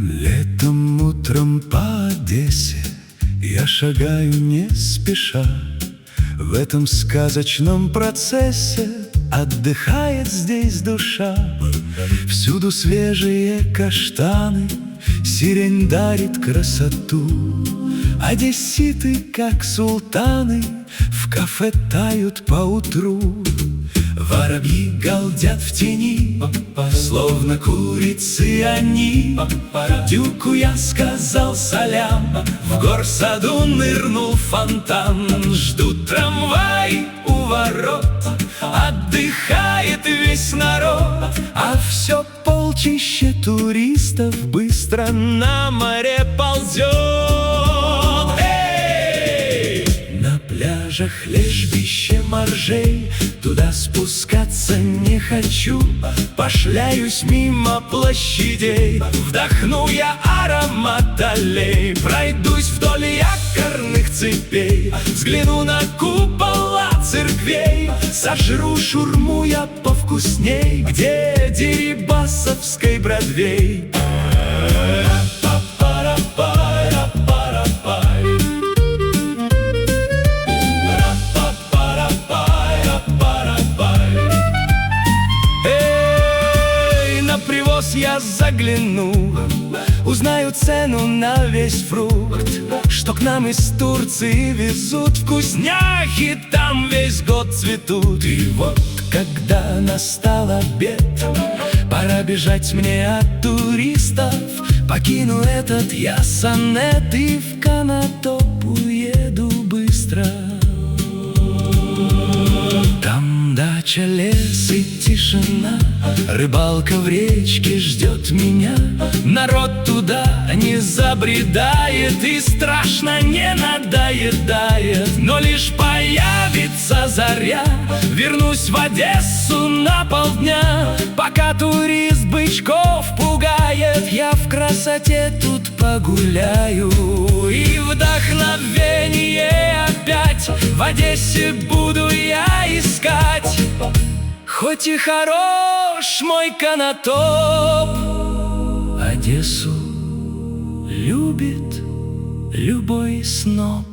Летом утром по Одессе я шагаю не спеша. В этом сказочном процессе отдыхает здесь душа. Всюду свежие каштаны, сирень дарит красоту. Одесситы, как султаны, в кафе тают поутру. Воробьи галдят в тени, словно курицы они. Дюку я сказал салям, в горсаду нырнул фонтан. Ждут трамвай у ворот, отдыхает весь народ. А все полчище туристов быстро на море ползет. На пляжах лежбище моржей, туда спускаться не хочу. Пошляюсь мимо площадей, вдохну я аромат аллей. Пройдусь вдоль якорных цепей, взгляну на купола церквей. Сожру шурму я повкусней, где Дерибасовской Бродвей. Я загляну, узнаю цену на весь фрукт, что к нам из Турции везут. Вкусняхи там весь год цветут. И вот, когда настал обед, пора бежать мне от туристов. Покину этот я сонет и в Конотоп уеду быстро. Там дача, лес и тишина, рыбалка в речке ждет меня. Народ туда не забредает и страшно не надоедает. Но лишь появится заря, вернусь в Одессу на полдня. Пока турист бычков пугает, я в красоте тут погуляю. И вдохновение опять в Одессе буду я искать. Хоть и хорош мой Конотоп, Одессу любит любой сноб.